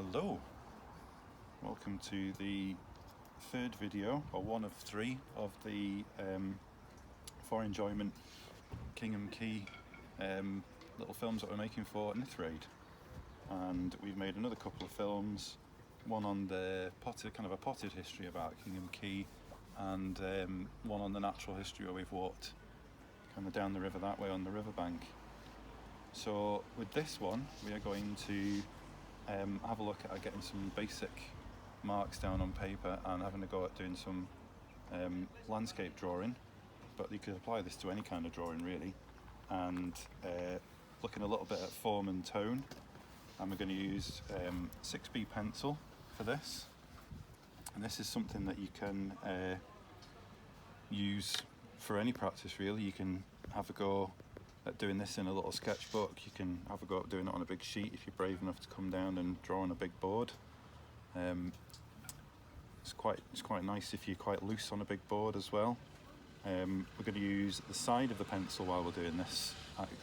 Hello, welcome to the third video, or one of three, of the for enjoyment Kingholm Quay little films that we're making for Nithraid. And we've made another couple of films, one on the kind of a potted history about Kingholm Quay, and one on the natural history where we've walked kind of down the river that way on the riverbank. So with this one we are going to have a look at getting some basic marks down on paper and having a go at doing some landscape drawing, but you could apply this to any kind of drawing really, and looking a little bit at form and tone. And we're going to use 6B pencil for this, and this is something that you can use for any practice really. You can have a go at doing this in a little sketchbook, you can have a go at doing it on a big sheet if you're brave enough to come down and draw on a big board. It's quite nice if you're quite loose on a big board as well. We're going to use the side of the pencil while we're doing this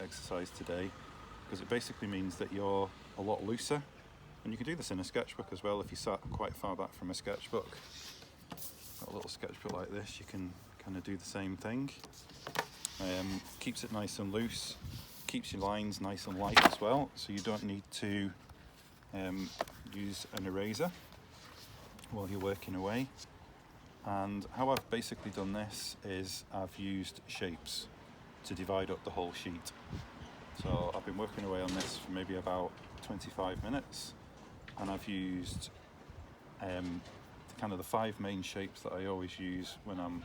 exercise today, because it basically means that you're a lot looser, and you can do this in a sketchbook as well if you sat quite far back from a sketchbook. Got a little sketchbook like this, you can kind of do the same thing. Keeps it nice and loose, keeps your lines nice and light as well, so you don't need to use an eraser while you're working away. And how I've basically done this is I've used shapes to divide up the whole sheet. So I've been working away on this for maybe about 25 minutes, and I've used kind of the 5 main shapes that I always use when I'm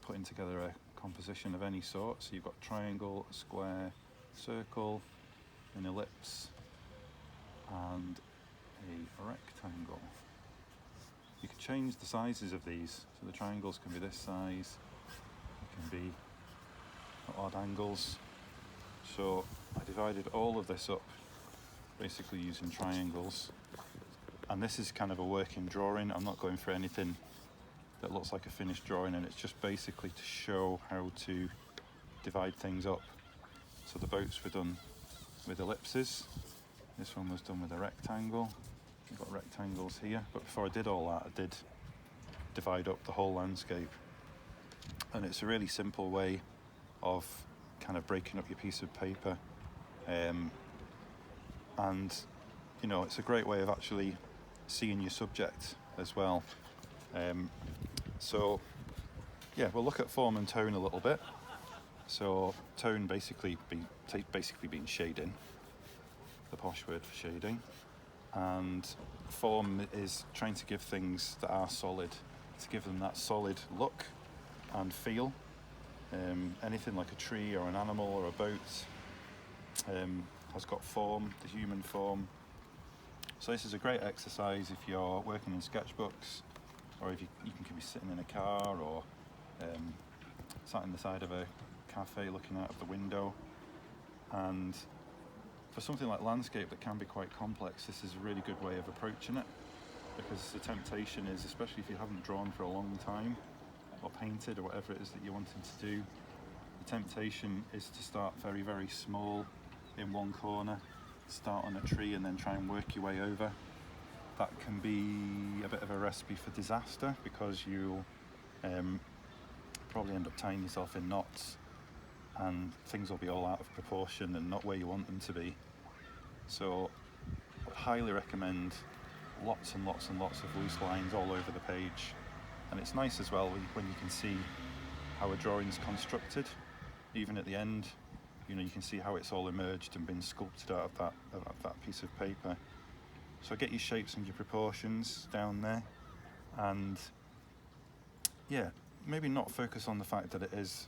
putting together a composition of any sort. So you've got triangle, a square, circle, an ellipse, and a rectangle. You can change the sizes of these, so the triangles can be this size, it can be at odd angles. So I divided all of this up basically using triangles, and this is kind of a working drawing. I'm not going for anything that looks like a finished drawing, and it's just basically to show how to divide things up. So the boats were done with ellipses, this one was done with a rectangle. You've got rectangles here, but before I did all that I did divide up the whole landscape. And it's a really simple way of kind of breaking up your piece of paper, and you know, it's a great way of actually seeing your subject as well. So yeah, we'll look at form and tone a little bit. So tone basically being shading, the posh word for shading, and form is trying to give things that are solid, to give them that solid look and feel. Anything like a tree or an animal or a boat has got form, the human form. So this is a great exercise if you're working in sketchbooks, or if you can be sitting in a car, or sat in the side of a cafe looking out of the window. And for something like landscape that can be quite complex, this is a really good way of approaching it, because the temptation is, especially if you haven't drawn for a long time or painted or whatever it is that you're wanting to do, the temptation is to start very, very small in one corner, start on a tree and then try and work your way over. That can be a bit of a recipe for disaster, because you'll probably end up tying yourself in knots, and things will be all out of proportion and not where you want them to be. So I highly recommend lots and lots and lots of loose lines all over the page. And it's nice as well when you can see how a drawing's constructed. Even at the end, you know, you can see how it's all emerged and been sculpted out of that piece of paper. So get your shapes and your proportions down there, and yeah, maybe not focus on the fact that it is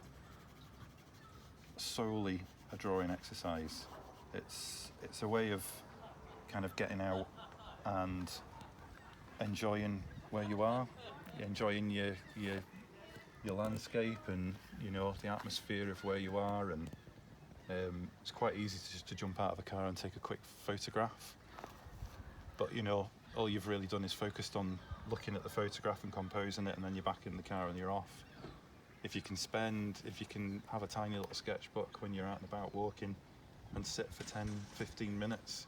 solely a drawing exercise. It's a way of kind of getting out and enjoying where you are, enjoying your landscape, and you know, the atmosphere of where you are. And it's quite easy to jump out of a car and take a quick photograph, but you know, all you've really done is focused on looking at the photograph and composing it, and then you're back in the car and you're off. If you can have a tiny little sketchbook when you're out and about walking, and sit for 10-15 minutes,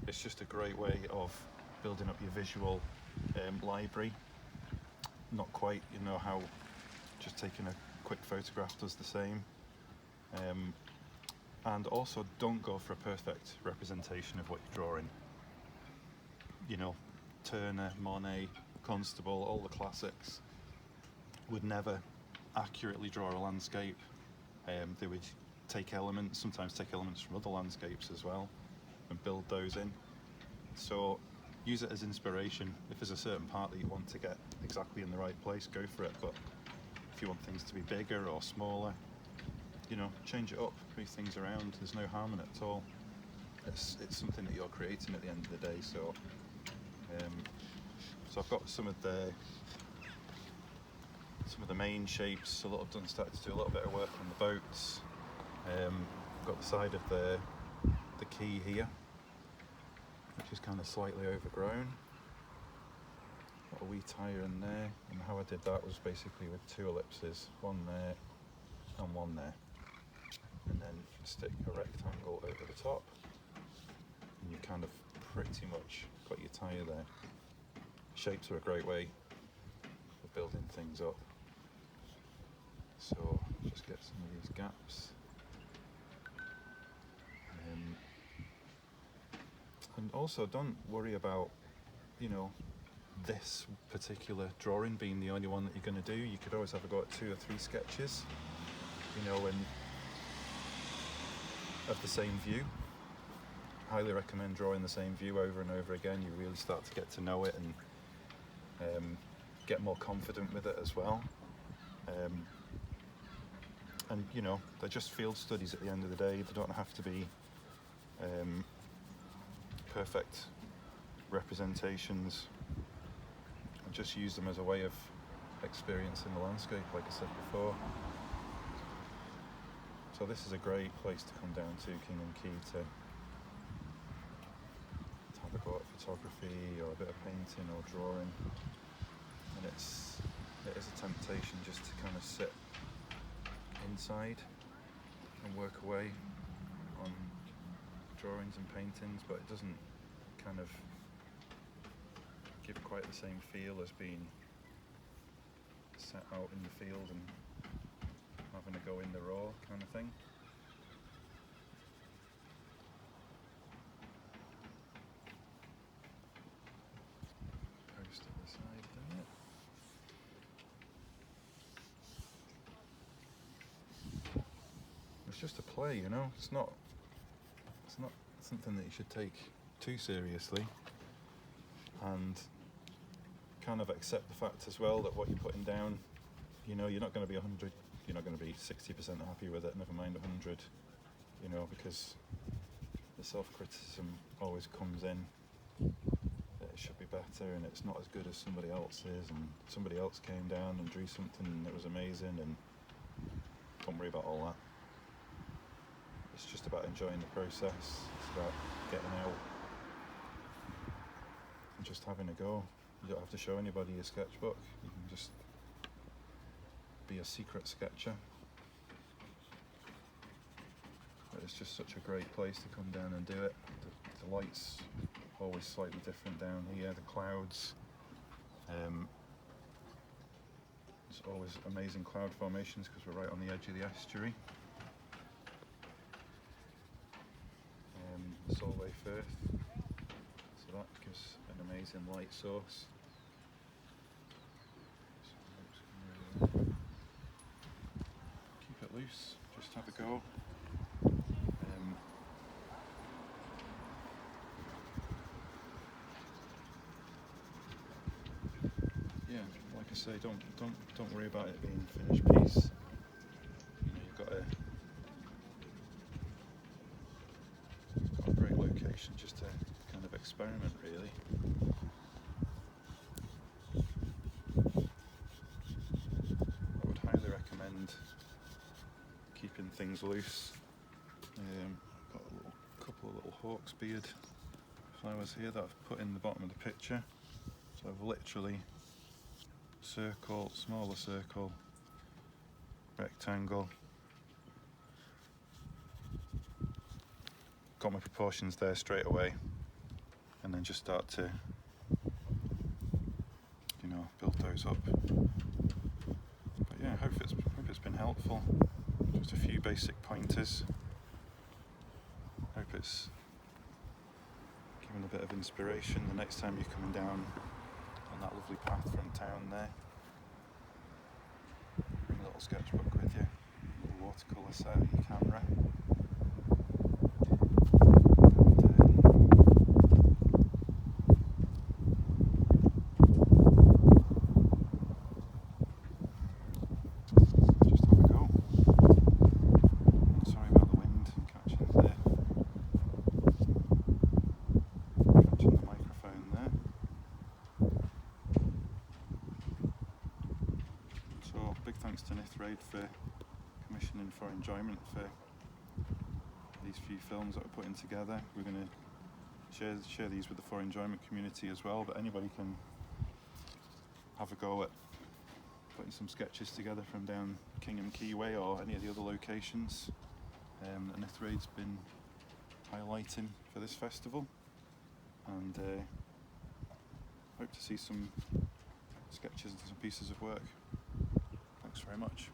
it's just a great way of building up your visual library. Not quite, you know, how just taking a quick photograph does the same. And also, don't go for a perfect representation of what you're drawing. You know, Turner, Monet, Constable, all the classics would never accurately draw a landscape. They would sometimes take elements from other landscapes as well, and build those in. So use it as inspiration. If there's a certain part that you want to get exactly in the right place, go for it. But if you want things to be bigger or smaller, you know, change it up, move things around. There's no harm in it at all. It's something that you're creating at the end of the day. So I've got some of the main shapes. Started to do a little bit of work on the boats. Got the side of the quay here, which is kind of slightly overgrown. Got a wee tyre in there, and how I did that was basically with 2 ellipses, one there and one there, and then stick a rectangle over the top, and you kind of pretty much got your tyre there. Shapes are a great way of building things up. So just get some of these gaps. And also, don't worry about, you know, this particular drawing being the only one that you're going to do. You could always have a go at 2 or 3 sketches, you know, of the same view. Highly recommend drawing the same view over and over again. You really start to get to know it and get more confident with it as well. And you know, they're just field studies at the end of the day. They don't have to be perfect representations. And just use them as a way of experiencing the landscape, like I said before. So this is a great place to come down to, Kingholm Quay, to have a go at photography or a bit of painting or drawing. And it is a temptation just to kind of sit inside and work away on drawings and paintings, but it doesn't kind of give quite the same feel as being set out in the field and having a go in the raw kind of thing. Post at the side there. It's just a play, you know. It's not something that you should take too seriously, and kind of accept the fact as well that what you're putting down, you know, you're not going to be 100, you're not going to be 60% happy with it, never mind 100, you know, because the self-criticism always comes in that it should be better and it's not as good as somebody else's, and somebody else came down and drew something and it was amazing, and don't worry about all that. It's just about enjoying the process. It's about getting out and just having a go. You don't have to show anybody your sketchbook. You can just be a secret sketcher. But it's just such a great place to come down and do it. The light's always slightly different down here. The clouds. There's always amazing cloud formations because we're right on the edge of the estuary. Solway Firth, so that gives an amazing light source. Keep it loose, just have a go. Yeah, like I say, don't worry about it being a finished piece. You know, you've got a great location just to kind of experiment, really. I would highly recommend keeping things loose. Got a couple of little hawk's beard flowers here that I've put in the bottom of the picture. So I've literally circle, smaller circle, rectangle. Got my proportions there straight away. and then just start to, you know, build those up. But yeah, hope it's been helpful. Just a few basic pointers. Hope it's given a bit of inspiration the next time you're coming down on that lovely path from town there. Bring a little sketchbook with you, a little watercolour set on your camera. Just have a go. Sorry about the wind catching the microphone there. So big thanks to Nithraid for commissioning For Enjoyment for these few films that we're putting together. We're going to share these with the For Enjoyment community as well, but anybody can have a go at putting some sketches together from down Kingholm Quay or any of the other locations that Nithraid's been highlighting for this festival, and hope to see some sketches and some pieces of work. Thanks very much.